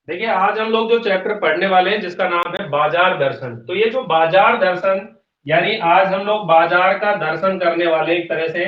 देखिए, आज हम लोग जो चैप्टर पढ़ने वाले हैं जिसका नाम है बाजार दर्शन। तो ये जो बाजार दर्शन, यानी आज हम लोग बाजार का दर्शन करने वाले एक तरह से।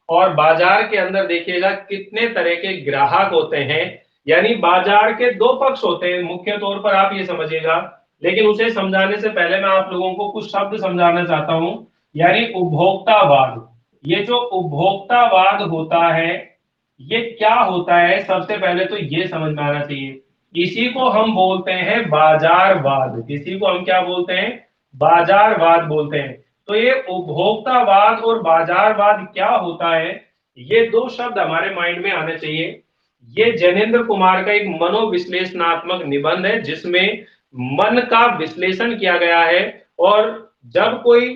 और बाजार के अंदर देखिएगा कितने तरह के ग्राहक होते हैं। यानी बाजार के दो पक्ष होते हैं, मुख्य तौर पर आप ये समझिएगा। लेकिन उसे समझाने से पहले मैं आप लोगों को कुछ शब्द समझाना चाहता हूं। यानी उपभोक्तावाद। ये जो उपभोक्तावाद होता है, ये क्या होता है, सबसे पहले तो ये समझ में आना चाहिए। इसी को हम बोलते हैं बाजारवाद। इसी को हम क्या बोलते हैं? बाजारवाद बोलते हैं। तो ये उपभोक्तावाद और बाजारवाद क्या होता है, ये दो शब्द हमारे माइंड में आने चाहिए। ये जैनेन्द्र कुमार का एक मनोविश्लेषणात्मक निबंध है जिसमें मन का विश्लेषण किया गया है। और जब कोई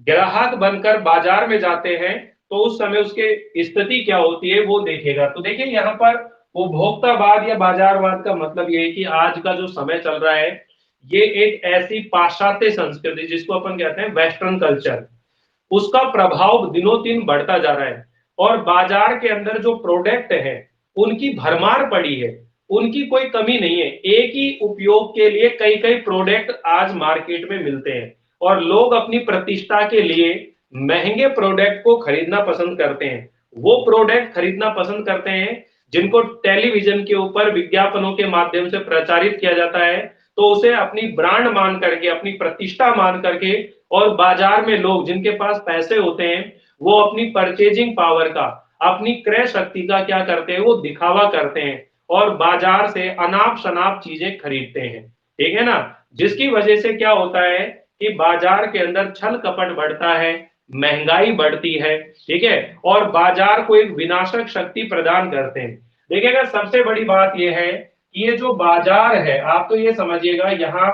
ग्राहक बनकर बाजार में जाते हैं तो उस समय उसके स्थिति क्या होती है वो देखेगा। तो देखिए, यहाँ पर उपभोक्तावाद या बाजारवाद का मतलब ये है कि आज का जो समय चल रहा है, ये एक ऐसी पाश्चात्य संस्कृति जिसको अपन कहते हैं वेस्टर्न कल्चर, उसका प्रभाव दिनों दिन बढ़ता जा रहा है। और बाजार के अंदर जो प्रोडक्ट है उनकी भरमार पड़ी है, उनकी कोई कमी नहीं है। एक ही उपयोग के लिए कई कई प्रोडक्ट आज मार्केट में मिलते हैं। और लोग अपनी प्रतिष्ठा के लिए महंगे प्रोडक्ट को खरीदना पसंद करते हैं। वो प्रोडक्ट खरीदना पसंद करते हैं जिनको टेलीविजन के ऊपर विज्ञापनों के माध्यम से प्रचारित किया जाता है। तो उसे अपनी ब्रांड मान करके, अपनी प्रतिष्ठा मान करके, और बाजार में लोग जिनके पास पैसे होते हैं वो अपनी परचेजिंग पावर का, अपनी क्रय शक्ति का क्या करते हैं, वो दिखावा करते हैं और बाजार से अनाप शनाप चीजें खरीदते हैं। ठीक है ना? जिसकी वजह से क्या होता है कि बाजार के अंदर छल कपट बढ़ता है, महंगाई बढ़ती है। ठीक है? और बाजार को एक विनाशक शक्ति प्रदान करते हैं। देखिएगा, सबसे बड़ी बात यह है कि ये जो बाजार है, आप तो ये समझिएगा यहाँ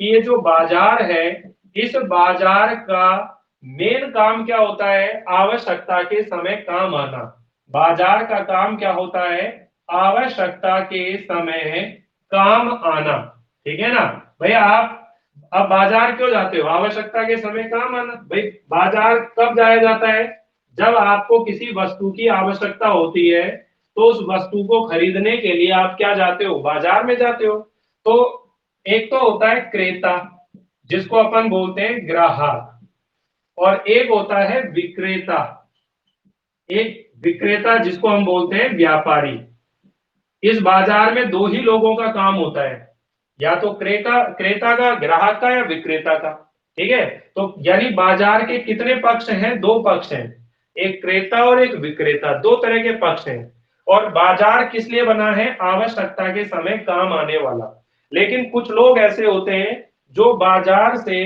कि ये जो बाजार है, इस बाजार का मेन काम क्या होता है? आवश्यकता के समय काम आना। बाजार का काम क्या होता है? आवश्यकता के समय काम आना। ठीक है ना भैया? आप अब बाजार क्यों जाते हो? आवश्यकता के समय काम आना। भाई, बाजार कब जाया जाता है? जब आपको किसी वस्तु की आवश्यकता होती है तो उस वस्तु को खरीदने के लिए आप क्या जाते हो? बाजार में जाते हो। तो एक तो होता है क्रेता, जिसको अपन बोलते हैं ग्राहक, और एक होता है विक्रेता। एक विक्रेता जिसको हम बोलते हैं व्यापारी। इस बाजार में दो ही लोगों का काम होता है, या तो क्रेता क्रेता का, ग्राहक का, या विक्रेता का। ठीक है? तो यानी बाजार के कितने पक्ष हैं? दो पक्ष हैं, एक क्रेता और एक विक्रेता, दो तरह के पक्ष हैं। और बाजार किस लिए बना है? आवश्यकता के समय काम आने वाला। लेकिन कुछ लोग ऐसे होते हैं जो बाजार से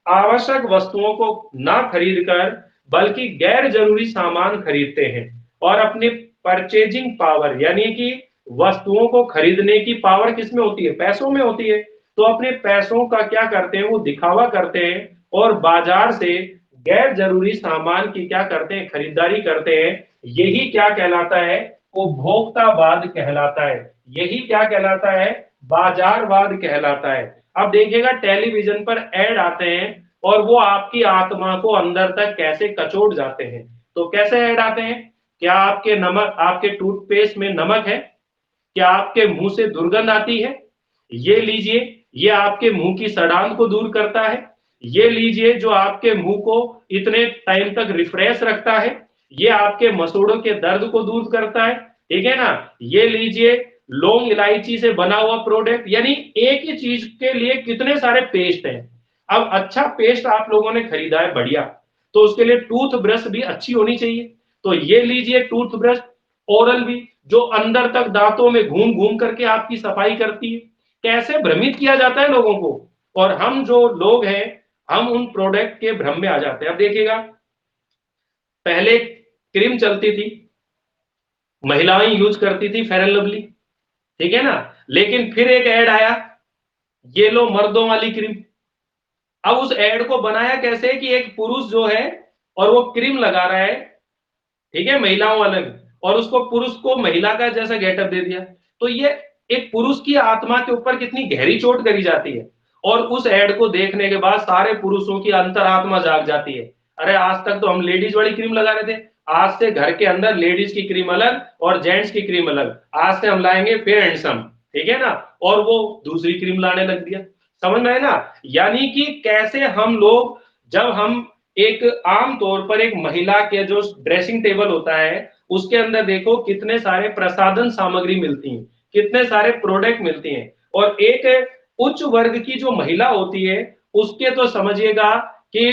आवश्यक वस्तुओं को ना खरीद कर बल्कि गैर जरूरी सामान खरीदते हैं। और अपनी परचेजिंग पावर, यानी कि वस्तुओं को खरीदने की पावर किस में होती है? पैसों में होती है। तो अपने पैसों का क्या करते हैं? वो दिखावा करते हैं और बाजार से गैर जरूरी सामान की क्या करते हैं? खरीदारी करते हैं। यही क्या कहलाता है? उपभोक्तावाद कहलाता है। यही क्या कहलाता है? बाजारवाद कहलाता है। अब देखिएगा, टेलीविजन पर ऐड आते हैं और वो आपकी आत्मा को अंदर तक कैसे कचोट जाते हैं। तो कैसे ऐड आते हैं? क्या आपके नमक, आपके टूथपेस्ट में नमक है? क्या आपके मुंह से दुर्गंध आती है? ये लीजिए, ये आपके मुंह की सड़ान को दूर करता है। ये लीजिए, जो आपके मुंह को इतने टाइम तक रिफ्रेश रखता है। ये आपके मसूड़ों के दर्द को दूर करता है। ठीक है ना? ये लीजिए, लौंग इलायची से बना हुआ प्रोडक्ट। यानी एक ही चीज के लिए कितने सारे पेस्ट हैं। अब अच्छा पेस्ट आप लोगों ने खरीदा है, बढ़िया, तो उसके लिए टूथ ब्रश भी अच्छी होनी चाहिए। तो ये लीजिए टूथ ब्रश, ओरल भी, जो अंदर तक दांतों में घूम घूम करके आपकी सफाई करती है। कैसे भ्रमित किया जाता है लोगों को, और हम जो लोग हैं हम उन प्रोडक्ट के भ्रम में आ जाते हैं। अब देखिएगा, पहले क्रीम चलती थी, महिलाएं यूज करती थी फेयर एंड लवली। ठीक है ना? लेकिन फिर एक ऐड आया, ये लो मर्दों वाली क्रीम। अब उस ऐड को बनाया कैसे कि एक पुरुष जो है और वो क्रीम लगा रहा है, ठीक है, महिलाओं वाले में, और उसको पुरुष को महिला का जैसा गेटअप दे दिया। तो ये एक पुरुष की आत्मा के ऊपर कितनी गहरी चोट करी जाती है। और उस एड को देखने के बाद सारे पुरुषों की अंतरात्मा जाग जाती है। अरे, आज तक तो हम लेडीज वाली क्रीम लगा रहे थे, आज से घर के अंदर लेडीज की क्रीम अलग और जेंट्स की क्रीम अलग। आज से हम लाएंगे फेयर हैंडसम। ठीक है ना, और वो दूसरी क्रीम लाने लग दिया। समझ में है ना? यानी कि कैसे हम लोग, जब हम एक आम तौर पर एक महिला के जो ड्रेसिंग टेबल होता है उसके अंदर देखो कितने सारे प्रसाधन सामग्री मिलती हैं, कितने सारे प्रोडक्ट मिलती हैं, और एक उच्च वर्ग की जो महिला होती है उसके तो समझिएगा कि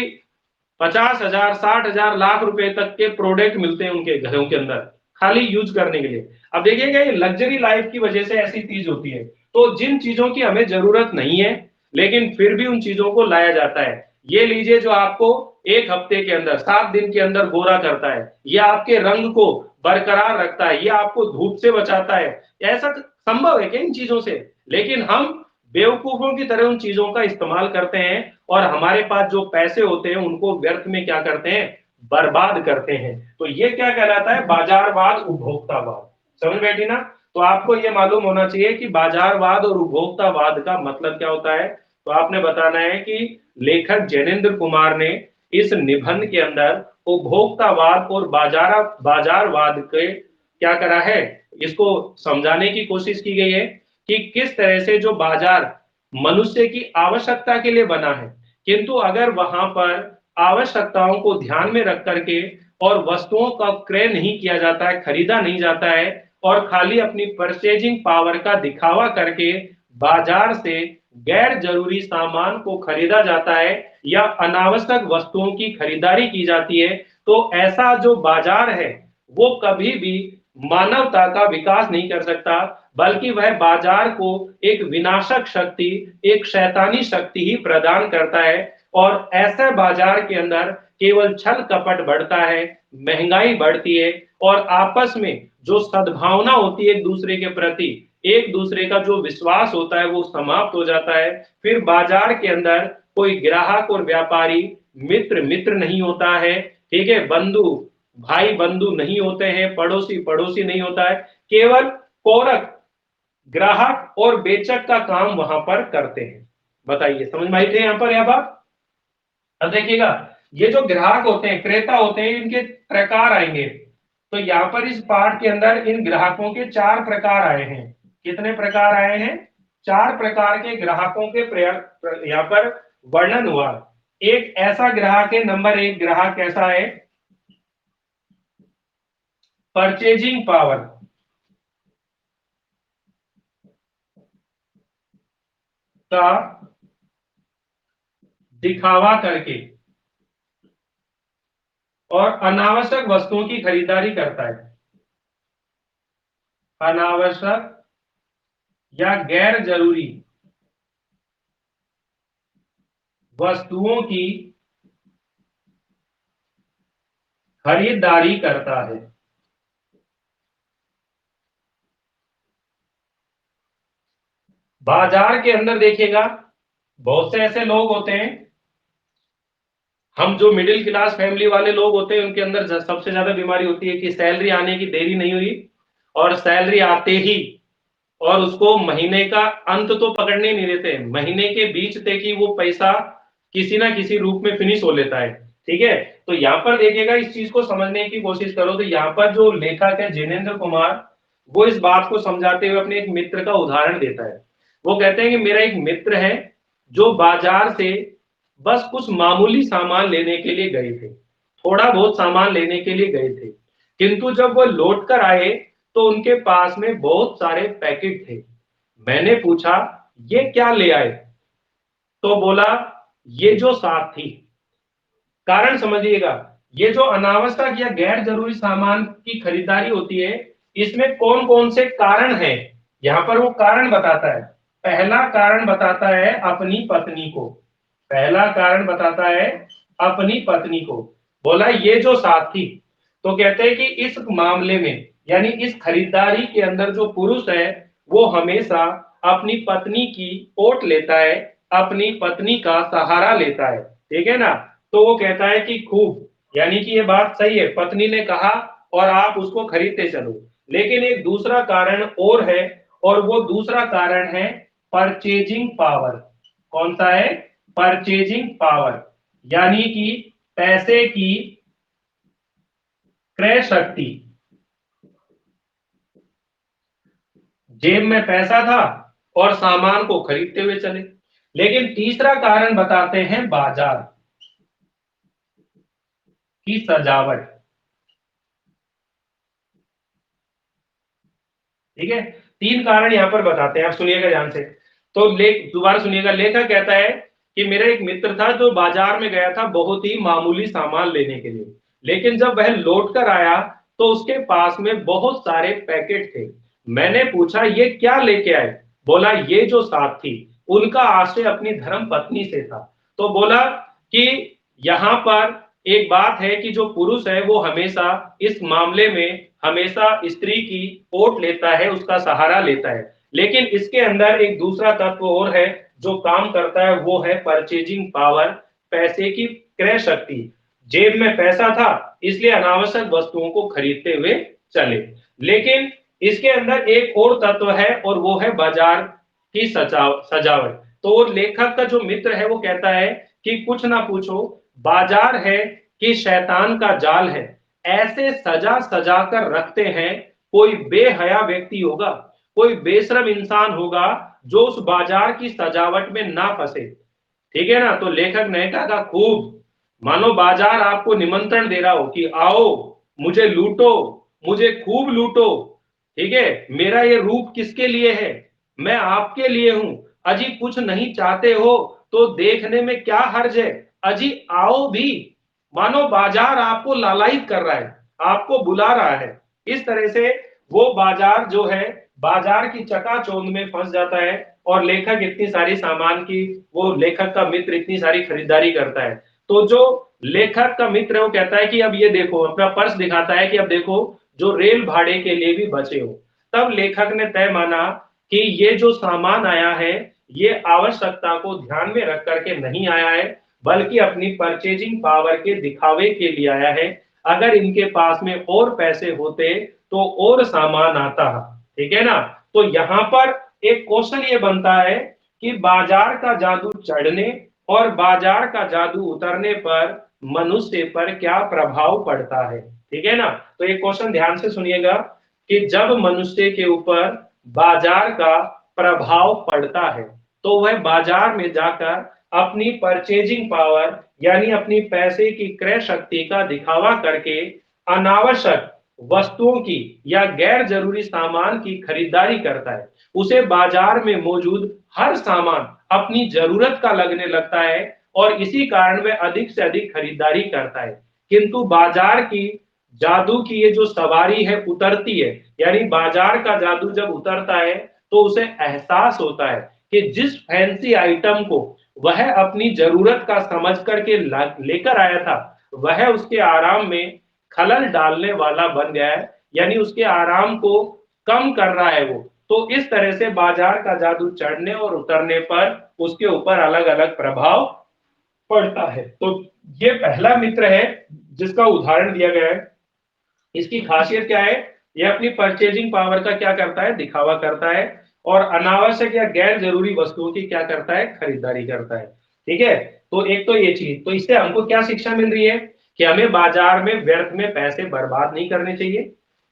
50,000, 60,000, लाख रुपए तक के प्रोडक्ट मिलते हैं उनके घरों के अंदर खाली यूज करने के लिए। अब देखिएगा ये लग्जरी लाइफ की वजह से ऐसी चीज होती है। तो जिन चीजों की हमें जरूरत नहीं है लेकिन फिर भी उन चीजों को लाया जाता है। ये लीजिए जो आपको 1 हफ्ते के अंदर, 7 दिन के अंदर गोरा करता है, ये आपके रंग को बरकरार रखता है, ये आपको धूप से बचाता है। ऐसा संभव है क्या इन चीजों से? लेकिन हम बेवकूफों की तरह उन चीजों का इस्तेमाल करते हैं और हमारे पास जो पैसे होते हैं उनको व्यर्थ में क्या करते हैं, बर्बाद करते हैं। तो ये क्या कहलाता है, बाजारवाद, उपभोक्तावाद। समझ बैठी ना? तो आपको ये मालूम होना चाहिए कि बाजारवाद और उपभोक्तावाद का मतलब क्या होता है। तो आपने बताना है कि लेखक जैनेन्द्र कुमार ने इस निबंध के अंदर उपभोक्तावाद और बाजारवाद के क्या करा है, इसको समझाने की कोशिश की गई है कि किस तरह से जो बाजार मनुष्य की आवश्यकता के लिए बना है, किंतु अगर वहां पर आवश्यकताओं को ध्यान में रख करके और वस्तुओं का क्रय नहीं किया जाता है, खरीदा नहीं जाता है, और खाली अपनी परचेजिंग पावर का दिखावा करके बाजार से गैर जरूरी सामान को खरीदा जाता है या अनावश्यक वस्तुओं की खरीदारी की जाती है, तो ऐसा जो बाजार है वो कभी भी मानवता का विकास नहीं कर सकता, बल्कि वह बाजार को एक विनाशक शक्ति, एक शैतानी शक्ति ही प्रदान करता है। और ऐसे बाजार के अंदर केवल छल कपट बढ़ता है, महंगाई बढ़ती है, और आपस में जो सद्भावना होती है एक दूसरे के प्रति, एक दूसरे का जो विश्वास होता है वो समाप्त हो जाता है। फिर बाजार के अंदर कोई ग्राहक और व्यापारी, मित्र मित्र नहीं होता है, ठीक है, बंधु भाई बंधु नहीं होते हैं, पड़ोसी पड़ोसी नहीं होता है, केवल कोरक ग्राहक और बेचक का काम वहां पर करते हैं। बताइए, समझ में आई थी यहाँ पर यह बात? अब देखिएगा, ये जो ग्राहक होते हैं, क्रेता होते हैं, इनके प्रकार आएंगे। तो यहाँ पर इस पाठ के अंदर इन ग्राहकों के 4 प्रकार आए हैं। कितने प्रकार आए हैं? 4 प्रकार के ग्राहकों के यहाँ पर वर्णन हुआ। एक ऐसा ग्राहक है, नंबर 1 ग्राहक कैसा है, परचेजिंग पावर का दिखावा करके और अनावश्यक वस्तुओं की खरीदारी करता है। अनावश्यक या गैर जरूरी वस्तुओं की खरीदारी करता है। बाजार के अंदर देखिएगा, बहुत से ऐसे लोग होते हैं, हम जो मिडिल क्लास फैमिली वाले लोग होते हैं उनके अंदर सबसे ज्यादा बीमारी होती है कि सैलरी आने की देरी नहीं हुई और सैलरी आते ही, और उसको महीने का अंत तो पकड़ने नहीं देते, महीने के बीच तक ही वो पैसा किसी ना किसी रूप में फिनिश हो लेता है। ठीक है, तो यहाँ पर देखिएगा, इस चीज को समझने की कोशिश करो। तो यहाँ पर जो लेखक है जैनेन्द्र कुमार, वो इस बात को समझाते हुए अपने एक मित्र का उदाहरण देता है। वो कहते हैं कि मेरा एक मित्र है जो बाजार से बस कुछ मामूली सामान लेने के लिए गए थे, थोड़ा बहुत सामान लेने के लिए गए थे, किंतु जब वो लौट कर आए तो उनके पास में बहुत सारे पैकेट थे। मैंने पूछा ये क्या ले आए, तो बोला ये जो साथ थी। कारण समझिएगा, ये जो अनावश्यक या गैर जरूरी सामान की खरीदारी होती है, इसमें कौन कौन से कारण हैं, यहां पर वो कारण बताता है। पहला कारण बताता है अपनी पत्नी को, पहला कारण बताता है अपनी पत्नी को। बोला ये जो साथी, तो कहते हैं कि इस मामले में यानी इस खरीदारी के अंदर जो पुरुष है वो हमेशा अपनी पत्नी की ओट लेता है, अपनी पत्नी का सहारा लेता है। ठीक है ना? तो वो कहता है कि खूब, यानी कि ये बात सही है, पत्नी ने कहा और आप उसको खरीदते चलो। लेकिन एक दूसरा कारण और है, और वो दूसरा कारण है परचेजिंग पावर। कौन सा है? परचेजिंग पावर, यानी कि पैसे की क्रय शक्ति, जेब में पैसा था और सामान को खरीदते हुए चले। लेकिन तीसरा कारण बताते हैं बाजार की सजावट। ठीक है, तीन कारण यहां पर बताते हैं, आप सुनिएगा ध्यान से। तो दोबारा सुनिएगा। लेखक कहता है कि मेरा एक मित्र था जो बाजार में गया था बहुत ही मामूली सामान लेने के लिए, लेकिन जब वह लौट कर आया तो उसके पास में बहुत सारे पैकेट थे। मैंने पूछा ये क्या लेके आए? बोला ये जो साथी, उनका आशय अपनी धर्म पत्नी से था। तो बोला कि यहाँ पर एक बात है कि जो पुरुष है वो हमेशा इस मामले में हमेशा स्त्री की ओट लेता है, उसका सहारा लेता है। लेकिन इसके अंदर एक दूसरा तत्व और है जो काम करता है, वो है परचेजिंग पावर, पैसे की क्रय शक्ति। जेब में पैसा था इसलिए अनावश्यक वस्तुओं को खरीदते हुए चले। लेकिन इसके अंदर एक और तत्व है और वो है बाजार की सजावट। तो लेखक का जो मित्र है वो कहता है कि कुछ ना पूछो, बाजार है कि शैतान का जाल है, ऐसे सजा सजा कर रखते हैं। कोई बेहया व्यक्ति होगा, कोई बेशरम इंसान होगा जो उस बाजार की सजावट में ना फंसे। ठीक है ना? तो लेखक ने कहा खूब, मानो बाजार आपको निमंत्रण दे रहा हो कि आओ, मुझे लूटो, मुझे खूब लूटो। ठीक है, मेरा ये रूप किसके लिए है? मैं आपके लिए हूं। अजी कुछ नहीं चाहते हो तो देखने में क्या हर्ज है? अजी आओ भी। मानो बाजार आपको लालायित कर रहा है, आपको बुला रहा है। इस तरह से वो बाजार जो है, बाजार की चकाचौंध में फंस जाता है और लेखक इतनी सारी सामान की, वो लेखक का मित्र इतनी सारी खरीदारी करता है। तो जो लेखक का मित्र है वो कहता है कि अब ये देखो, अपना पर्स दिखाता है कि अब देखो जो रेल भाड़े के लिए भी बचे हो। तब लेखक ने तय माना कि ये जो सामान आया है ये आवश्यकता को ध्यान में रख करके नहीं आया है, बल्कि अपनी परचेजिंग पावर के दिखावे के लिए आया है। अगर इनके पास में और पैसे होते तो और सामान आता। ठीक है ना? तो यहां पर एक क्वेश्चन ये बनता है कि बाजार का जादू चढ़ने और बाजार का जादू उतरने पर मनुष्य पर क्या प्रभाव पड़ता है। ठीक है ना? तो एक क्वेश्चन ध्यान से सुनिएगा कि जब मनुष्य के ऊपर बाजार का प्रभाव पड़ता है तो वह बाजार में जाकर अपनी परचेजिंग पावर यानी अपनी पैसे की क्रय शक्ति का दिखावा करके अनावश्यक वस्तुओं की या गैर जरूरी सामान की खरीदारी करता है। उसे बाजार में मौजूद हर सामान अपनी जरूरत का लगने लगता है और इसी कारण वह अधिक से अधिक खरीदारी करता है। किंतु बाजार की जादू की ये जो सवारी है उतरती है, यानी बाजार का जादू जब उतरता है तो उसे एहसास होता है कि जिस फैंसी आइटम को वह अपनी जरूरत का समझ करके लेकर आया था, वह उसके आराम में खलल डालने वाला बन गया है, यानी उसके आराम को कम कर रहा है वो। तो इस तरह से बाजार का जादू चढ़ने और उतरने पर उसके ऊपर अलग अलग प्रभाव पड़ता है। तो ये पहला मित्र है जिसका उदाहरण दिया गया है। इसकी खासियत क्या है? ये अपनी परचेजिंग पावर का क्या करता है? दिखावा करता है और अनावश्यक या गैर जरूरी वस्तुओं की क्या करता है? खरीदारी करता है। ठीक है, तो एक तो ये चीज, तो इससे हमको क्या शिक्षा मिल रही है कि हमें बाजार में व्यर्थ में पैसे बर्बाद नहीं करने चाहिए।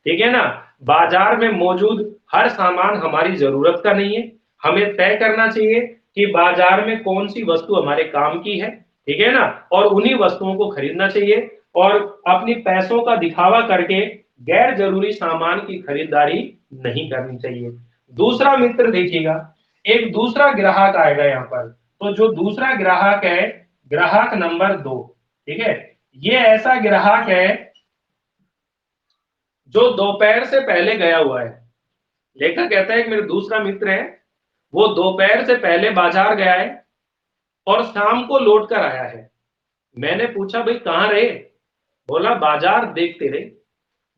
ठीक है ना? बाजार में मौजूद हर सामान हमारी जरूरत का नहीं है। हमें तय करना चाहिए कि बाजार में कौन सी वस्तु हमारे काम की है। ठीक है ना? और उन्हीं वस्तुओं को खरीदना चाहिए और अपनी पैसों का दिखावा करके गैर जरूरी सामान की खरीदारी नहीं करनी चाहिए। दूसरा मित्र देखिएगा, एक दूसरा ग्राहक आएगा यहाँ पर। तो जो दूसरा ग्राहक है, ग्राहक नंबर 2। ठीक है, ये ऐसा ग्राहक है जो दोपहर से पहले गया हुआ है। लेखक कहता है कि मेरा दूसरा मित्र है, वो दोपहर से पहले बाजार गया है और शाम को लौट कर आया है। मैंने पूछा भाई कहाँ रहे? बोला बाजार देखते रहे।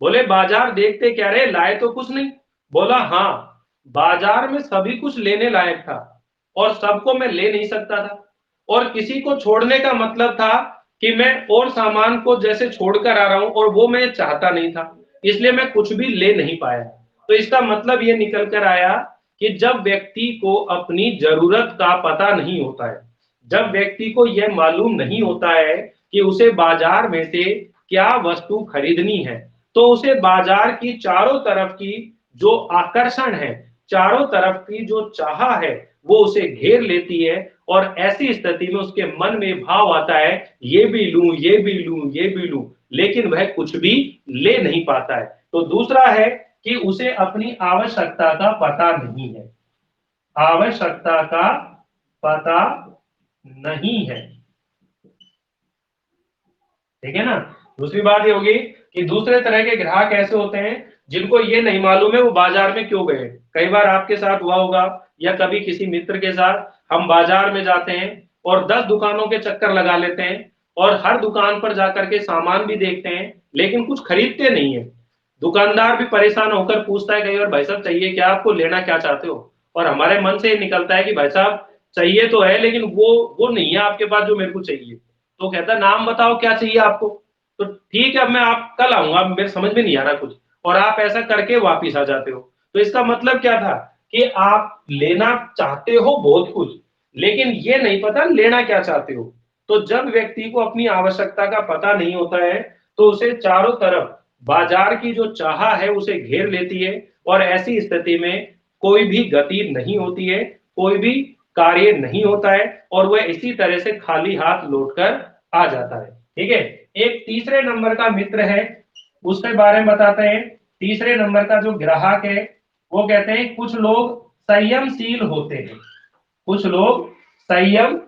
बोले बाजार देखते क्या रहे, लाए तो कुछ नहीं? बोला हाँ, बाजार में सभी कुछ लेने लायक था और सबको मैं ले नहीं सकता था, और किसी को छोड़ने का मतलब था कि मैं और सामान को जैसे छोड़कर आ रहा हूं और वो मैं चाहता नहीं था, इसलिए मैं कुछ भी ले नहीं पाया। तो इसका मतलब ये निकल कर आया कि जब व्यक्ति को अपनी जरूरत का पता नहीं होता है, जब व्यक्ति को यह मालूम नहीं होता है कि उसे बाजार में से क्या वस्तु खरीदनी है, तो उसे बाजार की चारों तरफ की जो आकर्षण है, चारों तरफ की जो चाह है वो उसे घेर लेती है, और ऐसी स्थिति में उसके मन में भाव आता है ये भी लूं, ये भी लूं, ये भी लूं, लेकिन वह कुछ भी ले नहीं पाता है। तो दूसरा है कि उसे अपनी आवश्यकता का पता नहीं है, आवश्यकता का पता नहीं है, ठीक है ना। दूसरी बात ये होगी कि दूसरे तरह के ग्राहक ऐसे होते हैं जिनको ये नहीं मालूम है वो बाजार में क्यों गए। कई बार आपके साथ हुआ होगा या कभी किसी मित्र के साथ, हम बाजार में जाते हैं और 10 दुकानों के चक्कर लगा लेते हैं और हर दुकान पर जाकर के सामान भी देखते हैं लेकिन कुछ खरीदते नहीं है। दुकानदार भी परेशान होकर पूछता है कई बार, भाई साहब चाहिए क्या, आपको लेना क्या चाहते हो? और हमारे मन से निकलता है कि भाई साहब चाहिए तो है लेकिन वो नहीं है आपके पास जो मेरे को चाहिए। तो कहता है नाम बताओ क्या चाहिए आपको। तो ठीक है अब मैं आप कल आऊंगा, मेरे समझ में नहीं आ रहा कुछ, और आप ऐसा करके वापिस आ जाते हो। तो इसका मतलब क्या था कि आप लेना चाहते हो बहुत कुछ लेकिन ये नहीं पता लेना क्या चाहते हो। तो जब व्यक्ति को अपनी आवश्यकता का पता नहीं होता है तो उसे चारों तरफ बाजार की जो चाह है उसे घेर लेती है, और ऐसी स्थिति में कोई भी गति नहीं होती है, कोई भी कार्य नहीं होता है, और वह इसी तरह से खाली हाथ लौटकर आ जाता है। ठीक है, एक तीसरे नंबर का मित्र है, उसके बारे में बताते हैं। तीसरे नंबर का जो ग्राहक है वो कहते हैं कुछ लोग संयमशील होते हैं, कुछ लोग संयम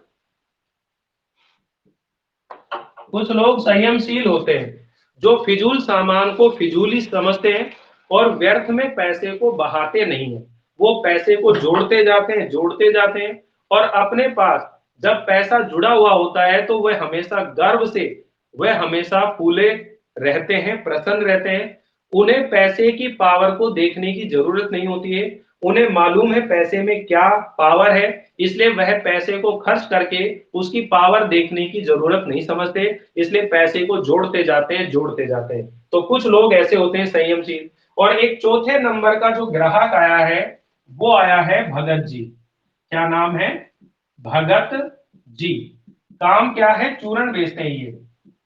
कुछ लोग संयमशील होते हैं जो फिजूल सामान को फिजूली समझते हैं और व्यर्थ में पैसे को बहाते नहीं है। वो पैसे को जोड़ते जाते हैं, जोड़ते जाते हैं, और अपने पास जब पैसा जुड़ा हुआ होता है तो वह हमेशा गर्व से, वह हमेशा फूले रहते हैं, प्रसन्न रहते हैं। उन्हें पैसे की पावर को देखने की जरूरत नहीं होती है, उन्हें मालूम है पैसे में क्या पावर है, इसलिए वह पैसे को खर्च करके उसकी पावर देखने की जरूरत नहीं समझते, इसलिए पैसे को जोड़ते जाते हैं, जोड़ते जाते हैं। तो कुछ लोग ऐसे होते हैं संयमशील। और एक चौथे नंबर का जो ग्राहक आया है वो आया है भगत जी। क्या नाम है? भगत जी। काम क्या है? चूरण बेचते हैं ये,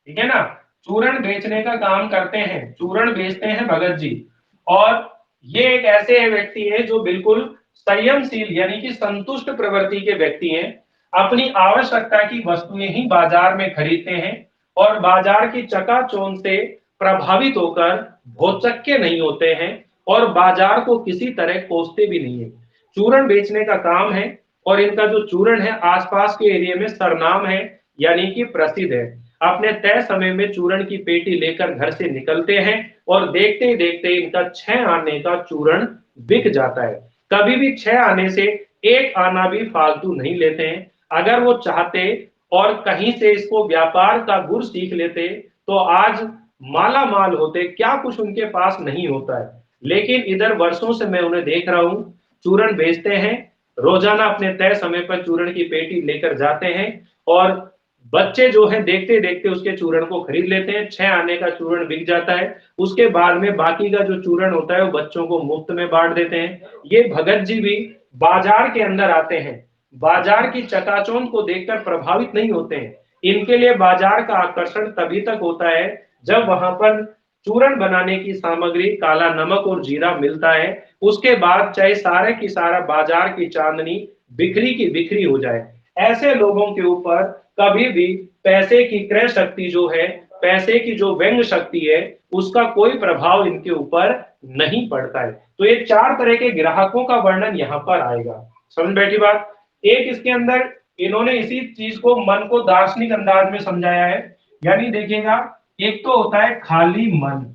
ठीक है ना, चूरण बेचने का काम करते हैं, चूरण बेचते हैं भगत जी। और ये एक ऐसे व्यक्ति है जो बिल्कुल संयमशील यानी कि संतुष्ट प्रवृत्ति के व्यक्ति हैं, अपनी आवश्यकता की वस्तुएं ही बाजार में खरीदते हैं और बाजार की चकाचौंध से प्रभावित होकर भौचक्के नहीं होते हैं और बाजार को किसी तरह कोसते भी नहीं है। चूरण बेचने का काम है और इनका जो चूरण है आसपास के एरिया में सरनाम है, यानी कि प्रसिद्ध है। अपने तय समय में चूरण की पेटी लेकर घर से निकलते हैं और देखते ही देखते इनका 6 आने का चूरण बिक जाता है। कभी भी 6 आने से 1 आना भी फालतू नहीं लेते हैं। अगर वो चाहते और कहीं से इसको व्यापार का गुर सीख लेते तो आज माला माल होते, क्या कुछ उनके पास नहीं होता है। लेकिन इधर वर्षों से मैं उन्हें देख रहा हूं, चूरण बेचते हैं, रोजाना अपने तय समय पर चूरण की पेटी लेकर जाते हैं और बच्चे जो है देखते देखते उसके चूरण को खरीद लेते हैं। 6 आने का चूरण बिक जाता है, उसके बाद में बाकी का जो चूरण होता है वो बच्चों को मुफ्त में बांट देते हैं। ये भगत जी भी बाजार के अंदर आते हैं, बाजार की चकाचौंध को देखकर प्रभावित नहीं होते हैं। इनके लिए बाजार का आकर्षण तभी तक होता है जब वहां पर चूरण बनाने की सामग्री काला नमक और जीरा मिलता है। उसके बाद चाहे सारे की सारा बाजार की चांदनी बिखरी की बिखरी हो जाए। ऐसे लोगों के ऊपर कभी भी पैसे की क्रय शक्ति जो है, पैसे की जो व्यंग शक्ति है, उसका कोई प्रभाव इनके ऊपर नहीं पड़ता है। तो ये 4 तरह के ग्राहकों का वर्णन यहाँ पर आएगा। समझ बैठी बात? एक इसके अंदर इन्होंने इसी चीज को मन को दार्शनिक अंदाज में समझाया है। यानी देखिएगा, एक तो होता है खाली मन,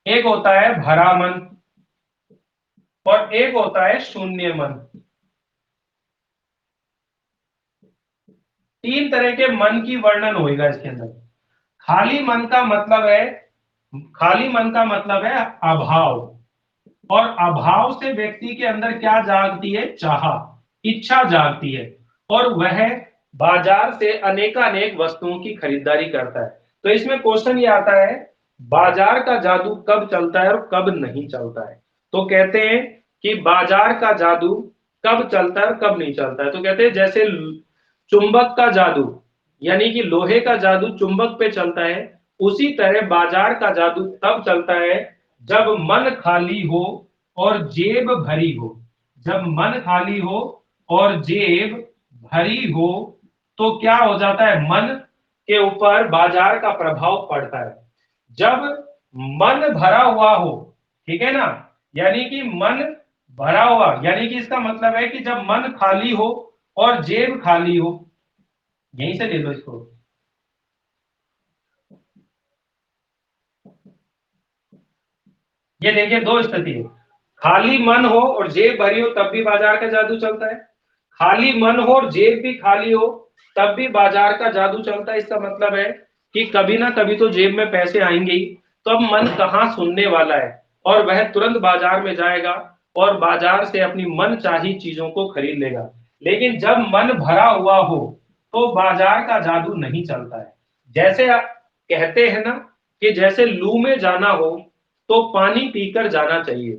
एक होता है भरा मन, और एक होता है शून्य मन। 3 तरह के मन की वर्णन होगा इसके अंदर। खाली मन का मतलब है, खाली मन का मतलब है अभाव, और अभाव से व्यक्ति के अंदर क्या जागती है? चाह, इच्छा जागती है, और वह बाजार से अनेकानेक वस्तुओं की खरीदारी करता है। तो इसमें क्वेश्चन ये आता है बाजार का जादू कब चलता है और कब नहीं चलता है। तो कहते हैं कि बाजार का जादू कब चलता है और कब नहीं चलता है। तो कहते हैं जैसे चुंबक का जादू, यानी कि लोहे का जादू चुंबक पे चलता है, उसी तरह बाजार का जादू तब चलता है जब मन खाली हो, और जेब भरी हो, जब मन खाली हो और जेब भरी हो, तो क्या हो जाता है, मन के ऊपर बाजार का प्रभाव पड़ता है। जब मन भरा हुआ हो, ठीक है ना, यानी कि मन भरा हुआ, यानी कि इसका मतलब है कि जब मन खाली हो और जेब खाली हो, यहीं से ले लो इसको। ये देखिए दो स्थिति है, खाली मन हो और जेब भरी हो तब भी बाजार का जादू चलता है, खाली मन हो और जेब भी खाली हो तब भी बाजार का जादू चलता है। इसका मतलब है कि कभी ना कभी तो जेब में पैसे आएंगे ही, तो अब मन कहाँ सुनने वाला है, और वह तुरंत बाजार में जाएगा और बाजार से अपनी मन चाही चीजों को खरीद लेगा। लेकिन जब मन भरा हुआ हो तो बाजार का जादू नहीं चलता है। जैसे कहते हैं ना कि जैसे लू में जाना हो तो पानी पीकर जाना चाहिए,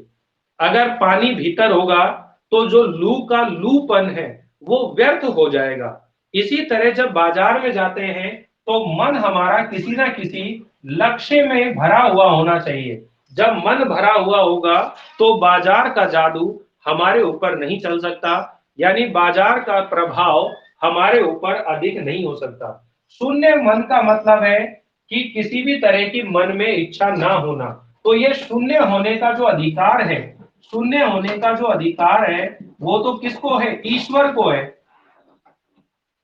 अगर पानी भीतर होगा तो जो लू का लूपन है वो व्यर्थ हो जाएगा। इसी तरह जब बाजार में जाते हैं तो मन हमारा किसी ना किसी लक्ष्य में भरा हुआ होना चाहिए। जब मन भरा हुआ होगा तो बाजार का जादू हमारे ऊपर नहीं चल सकता, यानी बाजार का प्रभाव हमारे ऊपर अधिक नहीं हो सकता। शून्य मन का मतलब है कि किसी भी तरह की मन में इच्छा ना होना। तो ये शून्य होने का जो अधिकार है, शून्य होने का जो अधिकार है वो तो किसको है, ईश्वर को है।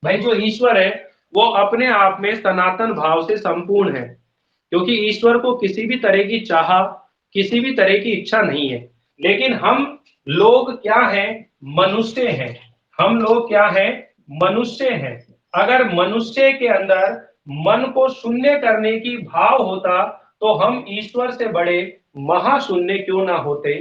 भाई जो ईश्वर है वो अपने आप में सनातन भाव से संपूर्ण है, क्योंकि ईश्वर को किसी भी तरह की चाह, किसी भी तरह की इच्छा नहीं है। लेकिन हम लोग क्या हैं, मनुष्य हैं। हम लोग क्या हैं, मनुष्य हैं। अगर मनुष्य के अंदर मन को शून्य करने की भाव होता तो हम ईश्वर से बड़े महाशून्य क्यों ना होते,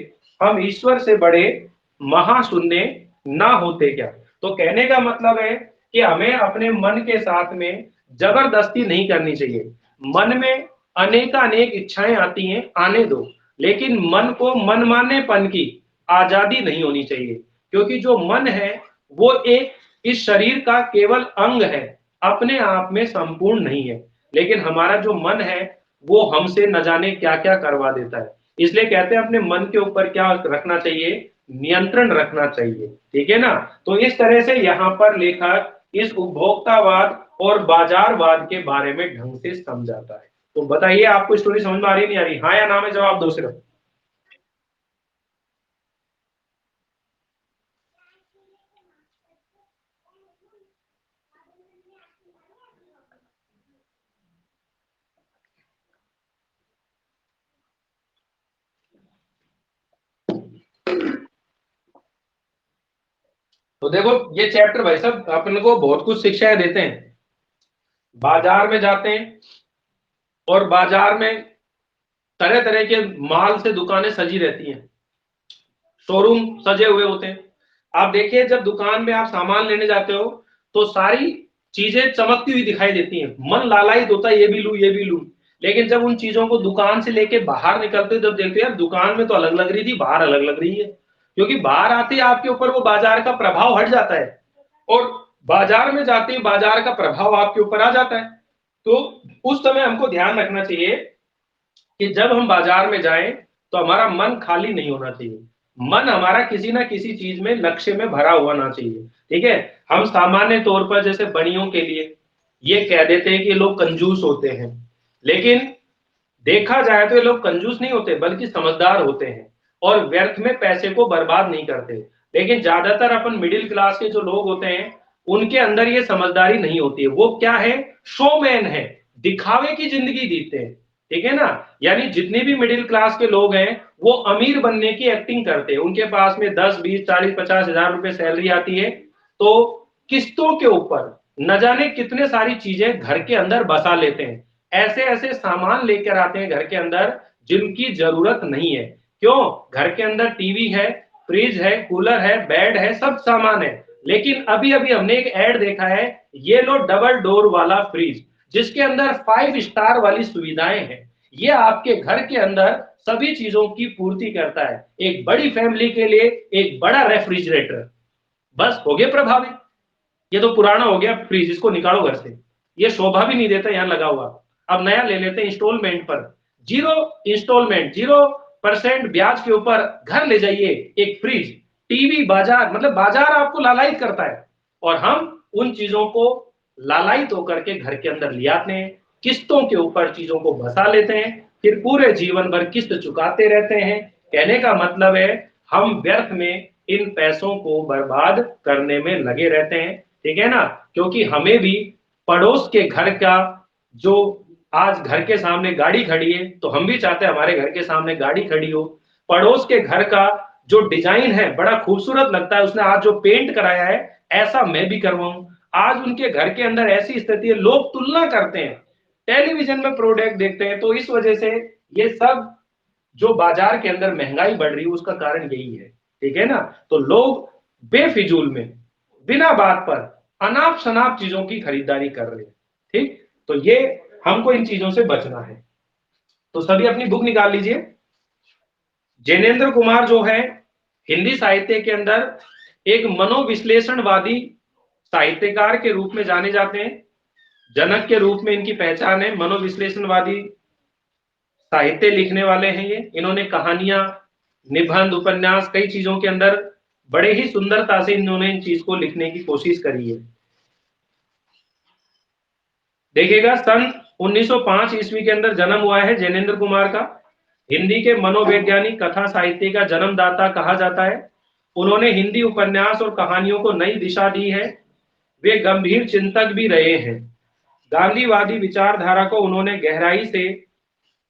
हम ईश्वर से बड़े महाशून्य ना होते क्या। तो कहने का मतलब है कि हमें अपने मन के साथ में जबरदस्ती नहीं करनी चाहिए। मन में अनेक इच्छाएं आती हैं, आने दो, लेकिन मन को मनमानेपन की आजादी नहीं होनी चाहिए, क्योंकि जो मन है वो एक इस शरीर का केवल अंग है, अपने आप में संपूर्ण नहीं है। लेकिन हमारा जो मन है वो हमसे न जाने क्या क्या करवा देता है। इसलिए कहते हैं अपने मन के ऊपर क्या रखना चाहिए, नियंत्रण रखना चाहिए। ठीक है ना। तो इस तरह से यहाँ पर लेखक इस उपभोक्तावाद और बाजारवाद के बारे में ढंग से समझाता है। तो बताइए आपको स्टोरी समझ में आ रही नहीं आ रही, हाँ या ना में जवाब दो सिर्फ। तो देखो ये चैप्टर भाई साहब अपन को बहुत कुछ शिक्षाएं देते हैं। बाजार में जाते हैं और बाजार में तरह तरह के माल से दुकानें सजी रहती हैं, शोरूम सजे हुए होते हैं। आप देखिए जब दुकान में आप सामान लेने जाते हो तो सारी चीजें चमकती हुई दिखाई देती हैं, मन लालायित होता है ये भी लूं ये भी लूं। लेकिन जब उन चीजों को दुकान से लेके बाहर निकलते हो, जब देखते हैं यार दुकान में तो अलग लग रही थी, बाहर अलग लग रही है, क्योंकि बाहर आते ही आपके ऊपर वो बाजार का प्रभाव हट जाता है और बाजार में जाते ही बाजार का प्रभाव आपके ऊपर आ जाता है। तो उस समय हमको ध्यान रखना चाहिए कि जब हम बाजार में जाएं तो हमारा मन खाली नहीं होना चाहिए, मन हमारा किसी ना किसी चीज में लक्ष्य में भरा हुआ ना चाहिए। ठीक है। हम सामान्य तौर पर जैसे बड़ियों के लिए ये कह देते हैं कि ये लोग कंजूस होते हैं, लेकिन देखा जाए तो ये लोग कंजूस नहीं होते बल्कि समझदार होते हैं और व्यर्थ में पैसे को बर्बाद नहीं करते। लेकिन ज्यादातर अपन मिडिल क्लास के जो लोग होते हैं उनके अंदर ये समझदारी नहीं होती है, वो क्या है, शोमैन है, दिखावे की जिंदगी जीते हैं। ठीक है ना। यानी जितने भी मिडिल क्लास के लोग हैं वो अमीर बनने की एक्टिंग करते हैं, उनके पास में 10 20 40 50 हजार रुपए सैलरी आती है, तो किस्तों के ऊपर न जाने कितने सारी चीजें घर के अंदर बसा लेते हैं, ऐसे ऐसे सामान लेकर आते हैं घर के अंदर जिनकी जरूरत नहीं है। क्यों, घर के अंदर टीवी है, फ्रिज है, कूलर है, बेड है, सब सामान है। लेकिन अभी अभी हमने एक ऐड देखा है, ये लो डबल डोर वाला फ्रिज जिसके अंदर 5 स्टार वाली सुविधाएं हैं, ये आपके घर के अंदर सभी चीजों की पूर्ति करता है। एक बड़ी फैमिली के लिए एक बड़ा रेफ्रिजरेटर, बस हो गया प्रभावित। ये तो पुराना हो गया फ्रिज, इसको निकालो घर से, ये शोभा भी नहीं देता यहाँ लगा हुआ। अब नया ले लेते हैं इंस्टॉलमेंट पर, जीरो इंस्टॉलमेंट, 0 परसेंट ब्याज के ऊपर घर ले जाइए, एक फ्रिज, टीवी, बाजार, मतलब बाजार आपको लालायित करता है और हम उन चीजों को लालायित होकर के घर के अंदर ले आते हैं, किस्तों के ऊपर चीजों को बसा लेते हैं, फिर पूरे जीवन भर किस्त चुकाते रहते हैं। कहने का मतलब है हम व्यर्थ में इन पैसों को बर्बाद करने में लगे रहते हैं, ठीक है ना। क्योंकि हमें भी पड़ोस के घर का, जो आज घर के सामने गाड़ी खड़ी है तो हम भी चाहते हैं हमारे घर के सामने गाड़ी खड़ी हो। पड़ोस के घर का जो डिजाइन है बड़ा खूबसूरत लगता है, उसने आज जो पेंट कराया है ऐसा मैं भी करवाऊं। आज उनके घर के अंदर ऐसी स्थिति है, लोग तुलना करते हैं, टेलीविजन में प्रोडक्ट देखते हैं। तो इस वजह से ये सब जो बाजार के अंदर महंगाई बढ़ रही है उसका कारण यही है, ठीक है ना। तो लोग बेफिजूल में बिना बात पर अनाप शनाप चीजों की खरीदारी कर रहे हैं, ठीक। तो ये हमको इन चीजों से बचना है। तो सभी अपनी बुक निकाल लीजिए। जैनेन्द्र कुमार जो है हिंदी साहित्य के अंदर एक मनोविश्लेषणवादी साहित्यकार के रूप में जाने जाते हैं। जनक के रूप में इनकी पहचान है। मनोविश्लेषणवादी साहित्य लिखने वाले हैं ये। इन्होंने कहानियां, निबंध, उपन्यास, कई चीजों के अंदर बड़े ही सुंदरता से इन्होंने इन चीज को लिखने की कोशिश करी है। देखिएगा, सन 1905 ईस्वी के अंदर जन्म हुआ है जैनेन्द्र कुमार का। हिंदी के मनोवैज्ञानिक, कथा साहित्य का जन्मदाता कहा जाता है। उन्होंने हिंदी उपन्यास और कहानियों को नई दिशा दी है। वे गंभीर चिंतक भी रहे हैं। गांधीवादी विचारधारा को उन्होंने गहराई से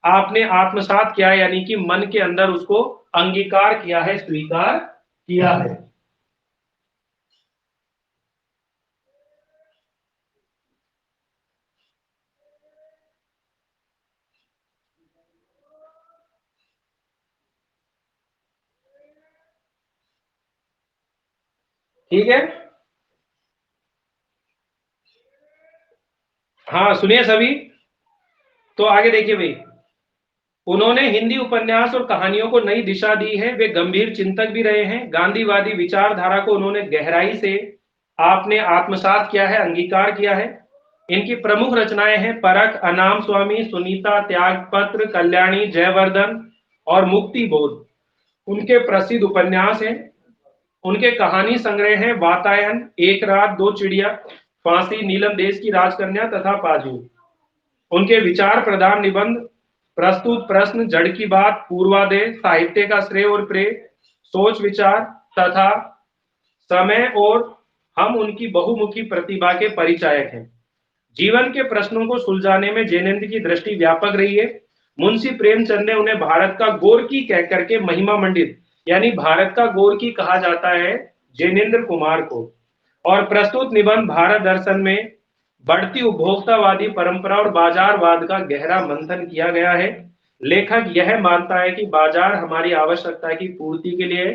आपने आत्मसात किया, यानी कि मन के अंदर उसको अंगीकार किया है, स्वीकार किया है। ठीक है, हाँ सुनिए सभी। तो आगे देखिए भाई, उन्होंने हिंदी उपन्यास और कहानियों को नई दिशा दी है। वे गंभीर चिंतक भी रहे हैं। गांधीवादी विचारधारा को उन्होंने गहराई से आपने आत्मसात किया है, अंगीकार किया है। इनकी प्रमुख रचनाएं हैं परख, अनाम स्वामी, सुनीता, त्यागपत्र, कल्याणी, जयवर्धन और मुक्ति बोध उनके प्रसिद्ध उपन्यास हैं। उनके कहानी संग्रह हैं वातायन, एक रात दो चिड़िया, फांसी, नीलम देश की राजकन्या तथा पाजू। उनके विचार प्रधान निबंध प्रस्तुत प्रश्न, जड़ की बात, पूर्वादेश, साहित्य का श्रेय और प्रेय, सोच विचार तथा समय और हम उनकी बहुमुखी प्रतिभा के परिचायक हैं। जीवन के प्रश्नों को सुलझाने में जैनेन्द्र की दृष्टि व्यापक रही है। मुंशी प्रेमचंद ने उन्हें भारत का गोरकी कहकर के महिमा मंडित, यानी भारत का गोरकी कहा जाता है जैनेन्द्र कुमार को। और प्रस्तुत निबंध भारत दर्शन में बढ़ती उपभोक्तावादी परंपरा और बाजारवाद का गहरा मंथन किया गया है। लेखक यह मानता है कि बाजार हमारी आवश्यकता की पूर्ति के लिए,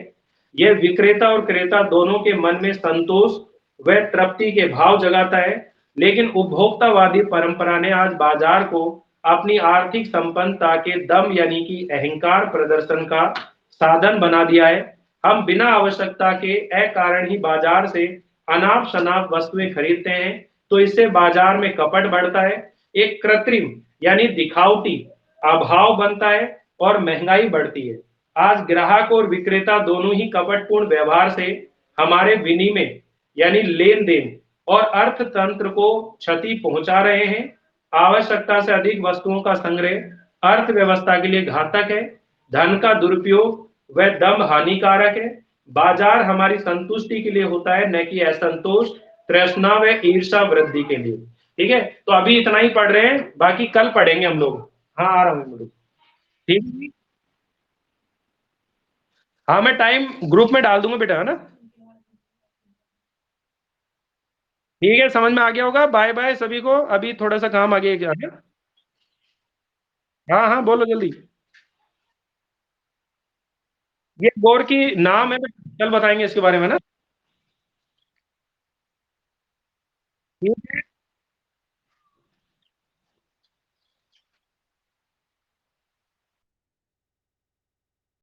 यह विक्रेता और क्रेता दोनों के मन में संतोष व तृप्ति के भाव जगाता है। लेकिन उपभोक्तावादी परंपरा ने आज बाजार को अपनी आर्थिक संपन्नता के दम, यानी कि अहंकार प्रदर्शन का साधन बना दिया है। हम बिना आवश्यकता के अकारण ही बाजार से अनाप शनाप वस्तुएं खरीदते हैं, तो इससे बाजार में कपट बढ़ता है, एक कृत्रिम यानी दिखावटी अभाव बनता है और महंगाई बढ़ती है। आज ग्राहक और विक्रेता दोनों ही कपटपूर्ण व्यवहार से हमारे विनिमय यानी लेन देन और अर्थतंत्र को क्षति पहुंचा रहे हैं। आवश्यकता से अधिक वस्तुओं का संग्रह अर्थव्यवस्था के लिए घातक है। धन का दुरुपयोग व दम हानिकारक है। बाजार हमारी संतुष्टि के लिए होता है, न कि असंतोष, तृष्णा व ईर्षा वृद्धि के लिए। ठीक है, तो अभी इतना ही पढ़ रहे हैं, बाकी कल पढ़ेंगे हम लोग। हाँ आ रहा हूँ, ठीक है। हाँ मैं टाइम ग्रुप में डाल दूंगा बेटा, है ना। ठीक है, समझ में आ गया होगा। बाय बाय सभी को, अभी थोड़ा सा काम आगे आ गया। हाँ हाँ बोलो जल्दी। ये गौर की नाम है, कल बताएंगे इसके बारे में ना। ठीक है।